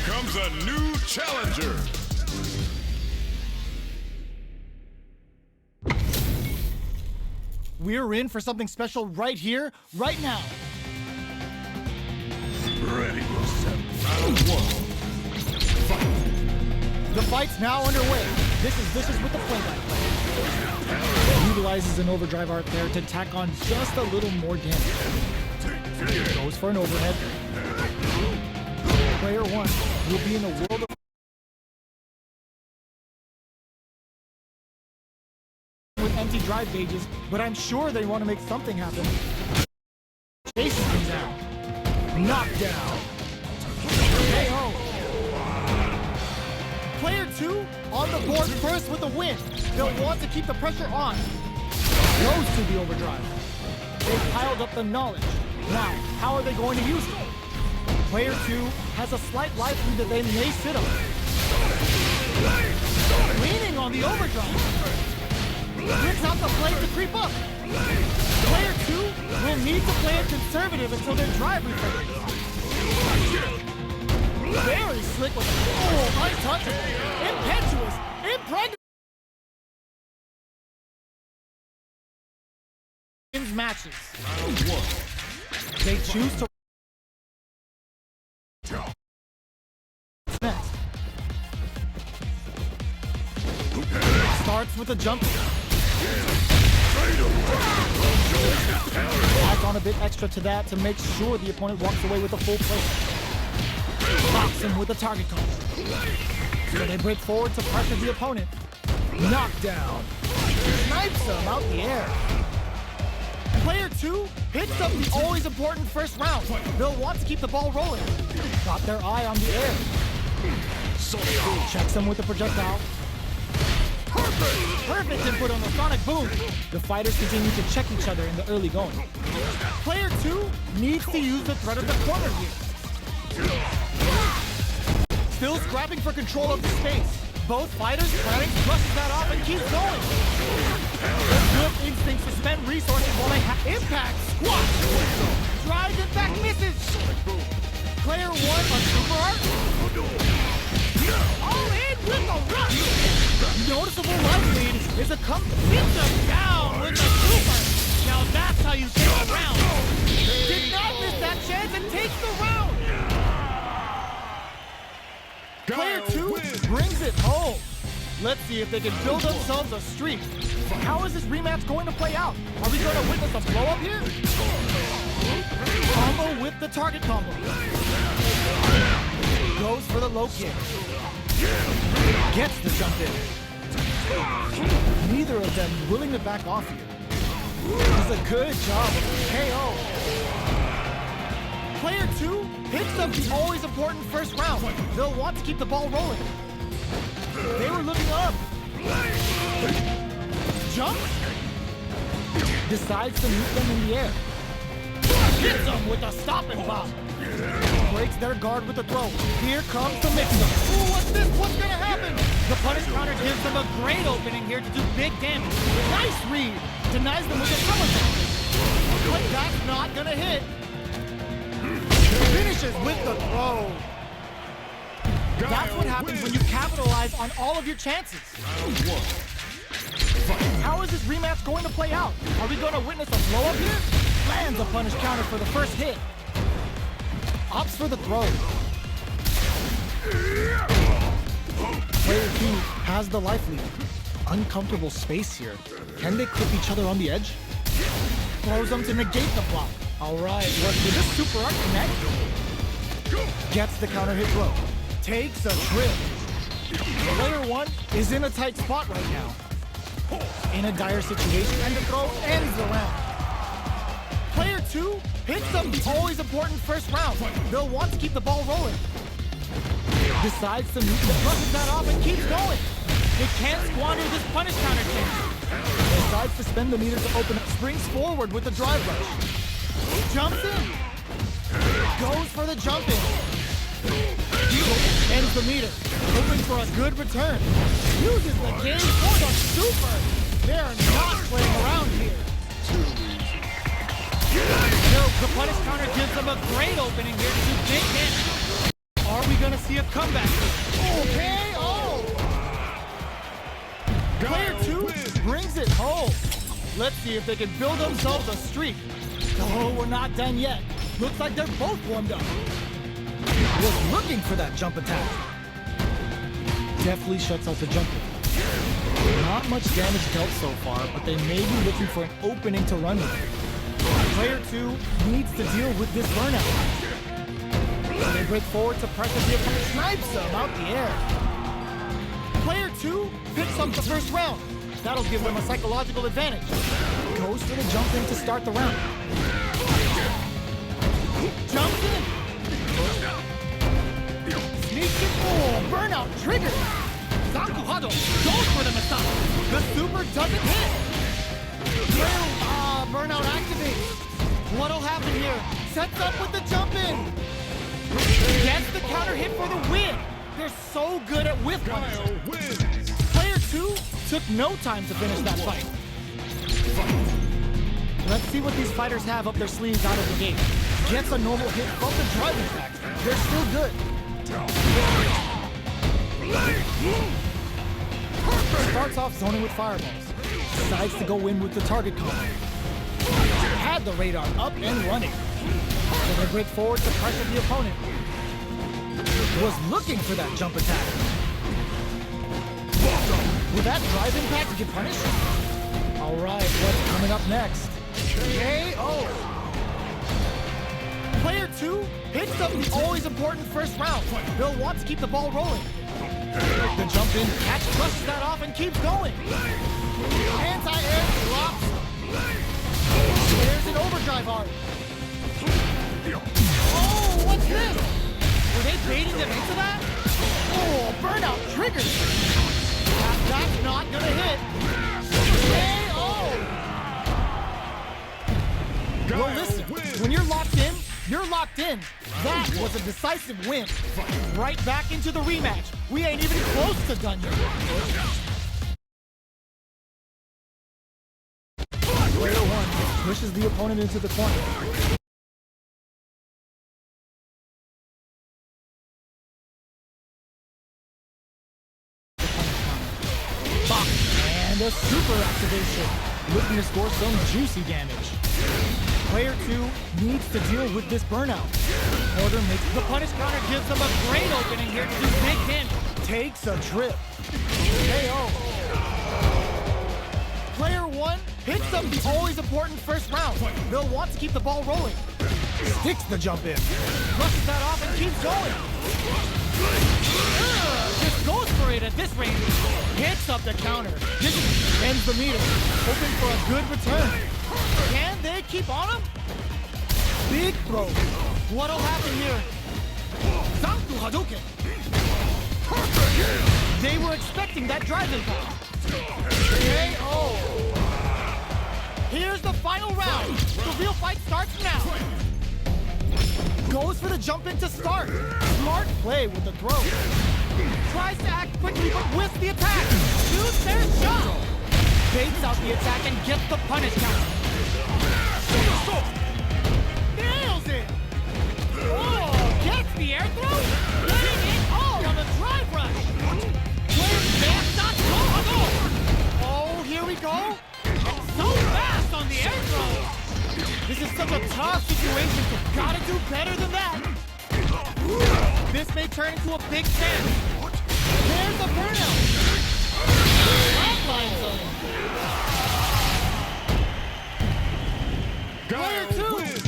Comes a new challenger. We're in for something special right here, right now. Ready, set, round one. Fight. The fight's now underway. This is Vicious with the play-by-play. Utilizes an overdrive art there to tack on just a little more damage. Goes for an overhead. Player one will be in the world of with empty drive gauges, but I'm sure they want to make something happen. Chases him down. Knockdown. KO. Player two on the board first with a win. They'll want to keep the pressure on. Goes to the overdrive. They've piled up the knowledge. Now, how are they going to use it? Player two has a slight life lead that they may sit on. Leaning on the overdrive. Brings out the blade to creep up. Player two will need to play it conservative until their drive recovers. Very slick with a untouchable, impetuous, impregnable. Matches. They choose to next. Starts with a jump. Adds on a bit extra to that to make sure the opponent walks away with a full plate. Knocks him with a target combo. So they break forward to pressure the opponent. Knockdown. Snipes him out the air. Player two picks up the always important first round. They'll want to keep the ball rolling. Got their eye on the air. Checks him with the projectile. Perfect input on the sonic boom. The fighters continue to check each other in the early going. Player two needs to use the threat of the corner here. Still scrapping for control of the space. Both fighters planning to brush that off and keep going. Good instincts to spend resources while they have impact. Squat. Drives and back misses. Player one on super art. All in with the rush. Noticeable life lead is a come hit them down with the super. Now that's how you take a round. Did not miss that chance and takes the round. Player two brings it home. Let's see if they can build themselves a streak. How is this rematch going to play out? Are we going to witness a blow-up here? Combo with the target combo. Goes for the low kick. Gets the jump in. Neither of them willing to back off here. Does a good job of KO. Player two picks up the always important first round. They'll want to keep the ball rolling. They were looking up. Jump. Decides to meet them in the air. Hits them with a stopping bomb. Breaks their guard with a throw. Here comes the mix-up. Ooh, what's this? What's gonna happen? The punish counter gives them a great opening here to do big damage. Nice read. Denies them with a somersault. But that's not gonna hit. Finishes with the throw. That's what happens when you capitalize on all of your chances. How is this rematch going to play out? Are we going to witness a blow-up here? Lands a punish counter for the first hit. Opts for the throw. Player 2 has the life lead. Uncomfortable space here. Can they clip each other on the edge? Throws them to negate the block. Alright, will this super art connect? Gets the counter hit throw. Takes a trip. Player 1 is in a tight spot right now. In a dire situation, and the throw ends the round. Player 2 hits up the always important first round. They'll want to keep the ball rolling. Decides to brushes that off and keeps going. They can't squander this punish counter chance. Decides to spend the meter to open up. Springs forward with the drive rush. Jumps in. Goes for the jump in. Ends the meter. Hoping for a good return. Uses the game for the super. They're not playing around here. No, the punish counter gives them a great opening here to do big damage. Are we gonna see a comeback here? Okay, oh! Player 2 brings it home. Let's see if they can build themselves a streak. Oh, we're not done yet. Looks like they're both warmed up. Was looking for that jump attack. Deftly shuts out the jumper. Not much damage dealt so far, but they may be looking for an opening to run with. Player 2 needs to deal with this burnout. They break forward to pressure the opponent, snipes them out the air. Player 2 picks up the first round. That'll give them a psychological advantage. Goes for the jump in to start the round. Jumps in. Sneaks in. Oh, burnout triggered. Zankuhado goes for the Masada. The super doesn't hit. Burnout activates. What'll happen here? Sets up with the jump in. Gets the counter hit for the win. They're so good at whiff punish. Player 2 took no time to finish that fight. Let's see what these fighters have up their sleeves out of the gate. Gets a normal hit from the driving fact. They're still good. Starts off zoning with fireballs. Decides to go in with the target combo. Had the radar up and running. So they break forward to pressure the opponent. Was looking for that jump attack. Will that drive impact get punished? Alright, what's coming up next? KO! Player 2 hits up the always important first round. They'll want to keep the ball rolling. The jump in, catch brushes that off and keeps going. Anti-air drops. There's an overdrive art. Oh, what's this? Were they baiting them into that? Oh, burnout triggered. That's not gonna hit. KO! Well, listen, when you're locked in, you're locked in. That was a decisive win. Right back into the rematch. We ain't even close to done yet. Player 1 pushes the opponent into the corner. And a super activation, looking to score some juicy damage. Player 2 needs to deal with this burnout. Order makes the punish counter, gives them a great opening here to do big damage. Takes a trip. KO. Player 1 hits up the always important first round. They'll want to keep the ball rolling. Sticks the jump in. Brushes that off and keeps going. Just goes for it at this range. Hits up the counter. Ends the meter. Hoping for a good return. Can they keep on him? Big throw. What'll happen here? Zanku Hadouken. They were expecting that drive impact. KO. Here's the final round. The real fight starts now. Goes for the jump in to start. Smart play with the throw. Tries to act quickly but whiffs the attack. Shoots their shot. Baits out the attack and gets the punish counter. Nails it. Oh, gets the air throw. Getting it all on the drop. do better than that. This may turn into a big chance. There's the burnout. Flatlines him. Player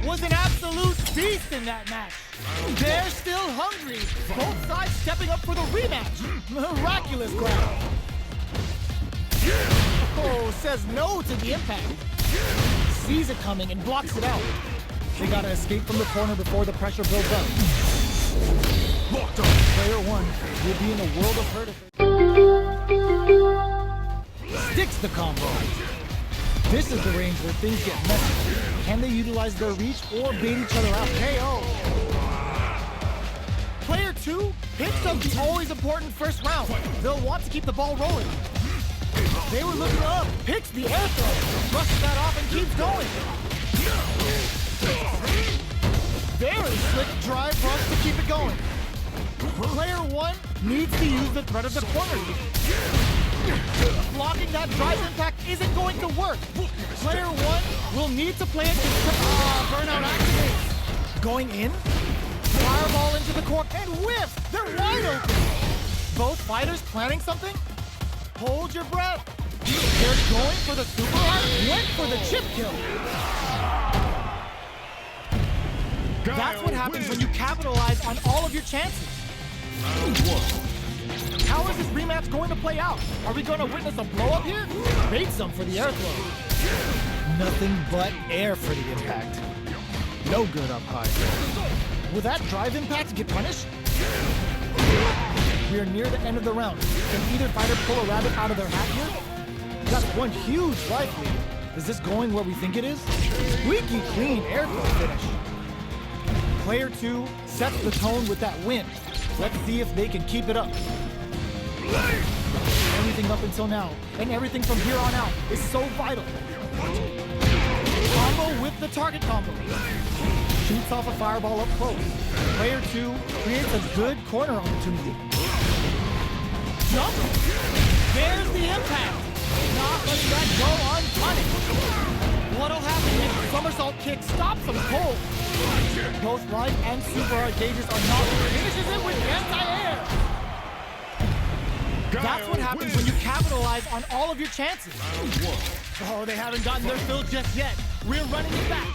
2 was an absolute beast in that match. They're still hungry. Both sides stepping up for the rematch. Miraculous crowd. Oh, says no to the impact. Sees it coming and blocks it out. They gotta escape from the corner before the pressure builds up. Locked on. Player 1 will be in a world of hurt. Sticks the combo. This is the range where things get messy. Can they utilize their reach or bait each other out? KO. Player 2 picks up the always important first round. They'll want to keep the ball rolling. They were looking up, picks the air throw, brushes that off and keeps going. Very slick drive rush to keep it going. Player 1 needs to use the threat of the corner. Blocking that drive impact isn't going to work. Player 1 will need to play it to burnout activates. Going in, fireball into the corner, and whiff! They're wide open! Both fighters planning something? Hold your breath. They're going for the super hard, went for the chip kill. That's what happens when you capitalize on all of your chances. How is this rematch going to play out? Are we going to witness a blow-up here? Bait some for the air throw. Nothing but air for the impact. No good up high. Will that drive impact get punished? We are near the end of the round. Can either fighter pull a rabbit out of their hat here? That's one huge life lead. Is this going where we think it is? Squeaky clean air throw finish. Player 2 sets the tone with that win. Let's see if they can keep it up. Everything up until now, and everything from here on out, is so vital. Combo with the target combo. Shoots off a fireball up close. Player 2 creates a good corner opportunity. Jump! There's the impact! Not letting that go unpunished. What'll happen if the somersault kick stops them cold? Both light and super hard gauges are not. Finishes it with anti-air! That's what happens when you capitalize on all of your chances. Oh, they haven't gotten their fill just yet. We're running it back.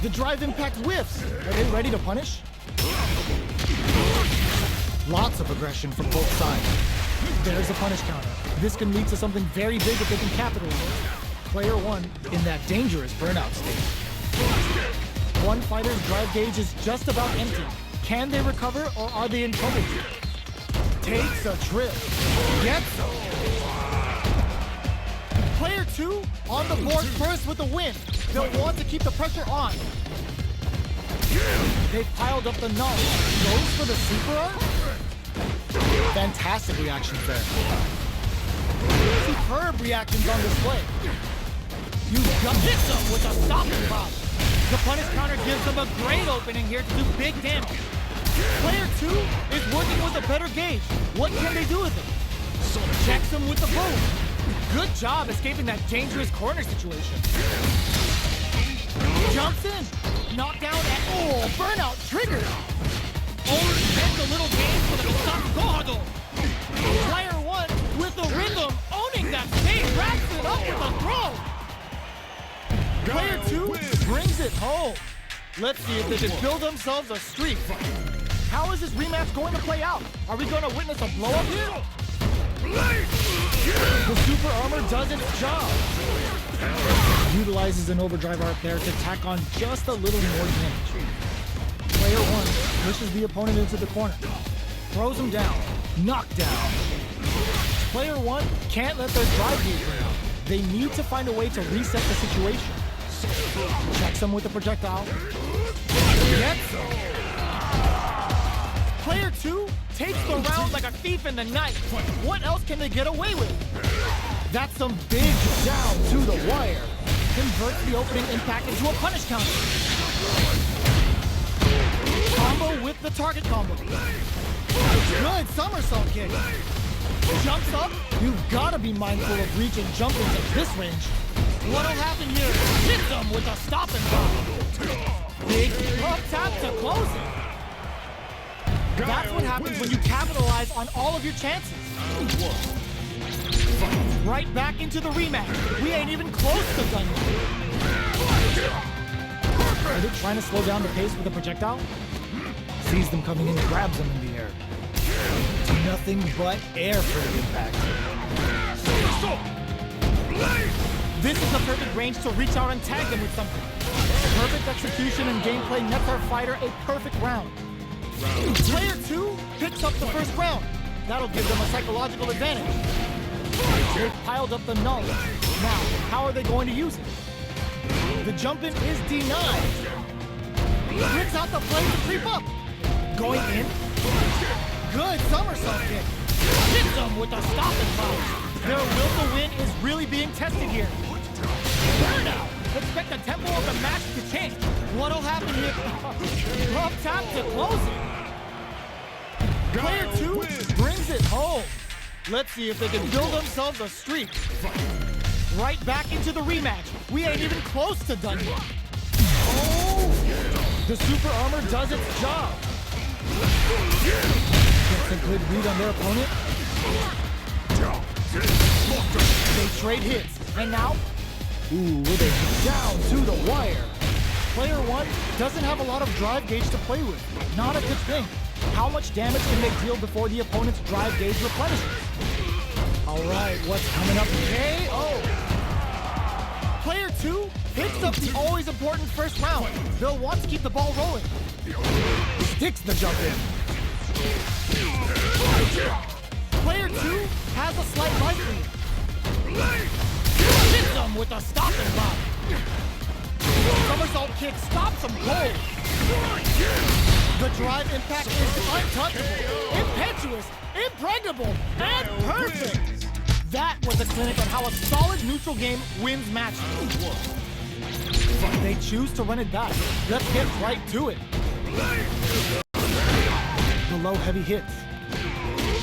The drive impact whiffs. Are they ready to punish? Lots of aggression from both sides. There's a punish counter. This can lead to something very big if they can capitalize. Player 1 in that dangerous burnout state. One fighter's drive gauge is just about empty. Can they recover or are they in trouble? Takes a trip. Gets some. Player 2 on the board first with the win. They'll want to keep the pressure on. They've piled up the knowledge. Goes for the super arm? Fantastic reactions there. Superb reactions on display. You hit them with a stopping pop. The punish counter gives them a great opening here to do big damage. Player 2 is working with a better gauge. What can they do with it? Checks him with the boom. Good job escaping that dangerous corner situation. Jumps in. Knockdown and burnout triggered. Only spends a little game for the Sakado. Player 1 with the rhythm owning that stage, wraps it up with a throw. Player 2 brings it home. Let's see if they can build themselves a streak. How is this rematch going to play out? Are we going to witness a blow-up here? The super armor does its job. Utilizes an overdrive arc there to tack on just a little more damage. Player 1 pushes the opponent into the corner. Throws him down. Knockdown. Player 1 can't let their drive gauge run out. They need to find a way to reset the situation. Checks him with a projectile. Gets him. Player 2 takes the round like a thief in the night. What else can they get away with? That's some big down to the wire. Converts the opening impact into a punish counter. Combo with the target combo. Good somersault kick. Jumps up. You've got to be mindful of reach and jumping at this range. What'll happen here? Hits them with a stop and pop. Big to close it. That's what happens when you capitalize on all of your chances. Right back into the rematch. We ain't even close to done yet. Are they trying to slow down the pace with a projectile? Sees them coming in, grabs them in the air. Nothing but air for the impact. This is the perfect range to reach out and tag them with something. Perfect execution and gameplay nets our fighter a perfect round. Player 2 picks up the first round. That'll give them a psychological advantage. They've piled up the knowledge. Now, how are they going to use it? The jump-in is denied. Bricks out the play to creep up. Going in. Good somersault kick. Hits them with a stop and pop. Their will to win is really being tested here. Burnout. Expect the tempo of the match to change. What'll happen here? Love tap to close it. Player 2 brings it home. Let's see if they can build themselves a streak. Right back into the rematch. We ain't even close to done yet. Oh! The super armor does its job. Gets a good read on their opponent. They trade hits. And now, with a down to the wire. Player 1 doesn't have a lot of drive gauge to play with. Not a good thing. How much damage can they deal before the opponent's drive gauge replenishes? Alright, what's coming up? KO! Player 2 picks up the always important first round. They'll want to keep the ball rolling. Sticks the jump in. Player 2 has a slight life lead. Hits them with a stop and pop. Somersault kick stops them cold. The drive impact is untouchable, impetuous, impregnable, and perfect. That was a clinic on how a solid neutral game wins matches. They choose to run it back. Let's get right to it. The low heavy hits.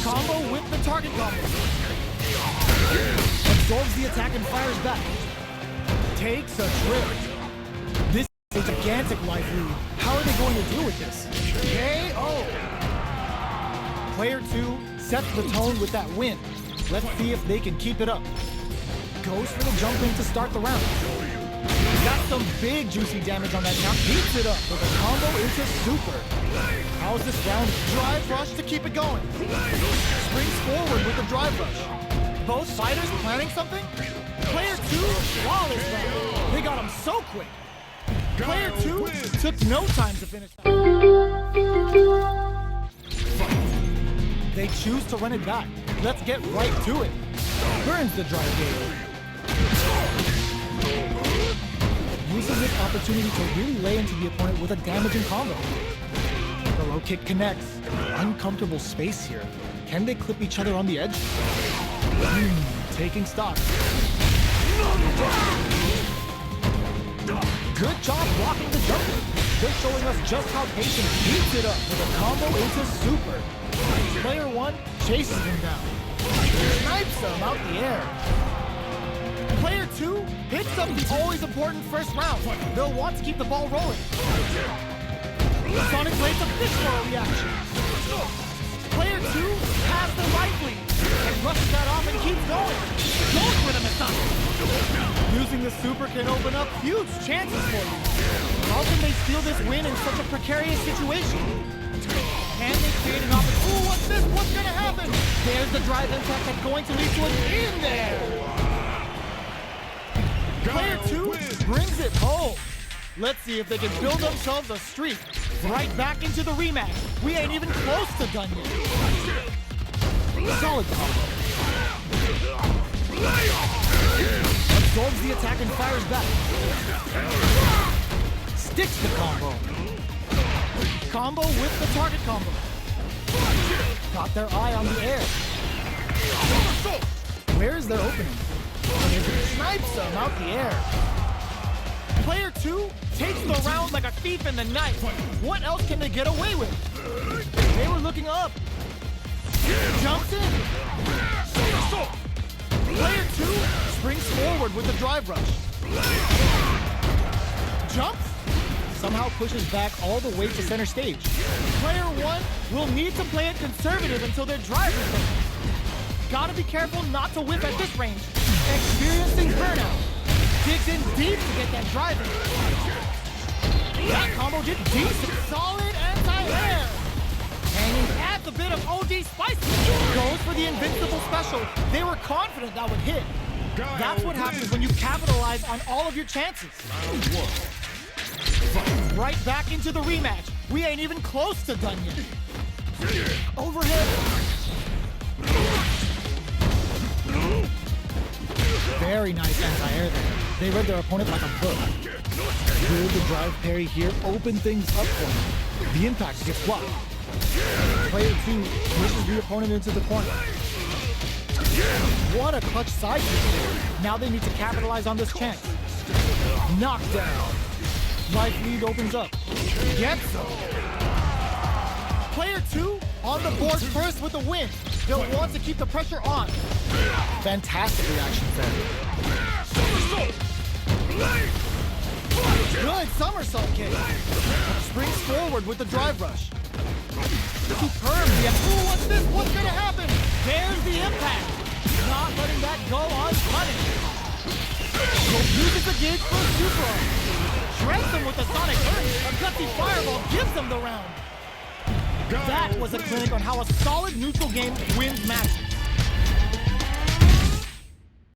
Combo with the target combo. Absorbs the attack and fires back. Takes a trip. This is a gigantic life lead. How are they going to deal with this? KO! Player 2 sets the tone with that win. Let's see if they can keep it up. Goes for the jump in to start the round. Got some big juicy damage on that count. Beats it up with a combo into super. How's this round? Drive rush to keep it going. Springs forward with the drive rush. Both fighters planning something? Player 2, flawless round. They got him so quick. Player 2 took no time to finish that. They choose to run it back. Let's get right to it. Burns the drive gauge. Uses this opportunity to really lay into the opponent with a damaging combo. The low kick connects. Uncomfortable space here. Can they clip each other on the edge? Taking stock. Good job blocking the jump. They're showing us just how patient beats it up with a combo into super. Player 1 chases him down. Snipes him out the air. Player 2 hits up the always important first round. They'll want to keep the ball rolling. Sonic Blade's a fish roll reaction. Player 2 has the right lead and rushes that off and keeps going. Goes for the Masaki. Using the super can open up huge chances for you. How can they steal this win in such a precarious situation? Can they create an opportunity? Ooh, what's this? What's gonna happen? There's the drive impact that's going to lead to an in there. Player 2 brings it home. Let's see if they can build themselves a streak. Right back into the rematch. We ain't even close to done yet. Solid combo. Absorbs the attack and fires back. Sticks the combo. Combo with the target combo. Got their eye on the air. Where is their opening? Snipes them out the air. Player 2 takes the round like a thief in the night. What else can they get away with? They were looking up. Jumps in. Player 2 springs forward with the drive rush. Jumps. somehow pushes back all the way to center stage. Player 1 will need to play it conservative until their drive is done. Gotta be careful not to whip at this range. Experiencing burnout. Digs in deep to get that drive in. That combo did decent. Solid anti-air. Hanging adds a bit of OD spice. Goes for the invincible special. They were confident that would hit. That's what happens when you capitalize on all of your chances. Right back into the rematch. We ain't even close to done yet. Overhead. Very nice anti-air there. They read their opponent like a book. Good the drive parry here. Open things up for them. The impact gets blocked. Player 2 pushes the opponent into the corner. What a clutch side kick there. Now they need to capitalize on this chance. Knockdown. Life lead opens up. Gets them. Player 2 on the board first with the win. They'll want to keep the pressure on. Fantastic reaction there. Good somersault kick. Springs forward with the drive rush. Superb. Yeah. Ooh, what's this? What's gonna happen? There's the impact. Not letting that go unpunished. Uses the gauge for a super arm. Shreds them with the sonic burst. A gutsy fireball gives them the round. That was a clinic on how a solid neutral game wins matches.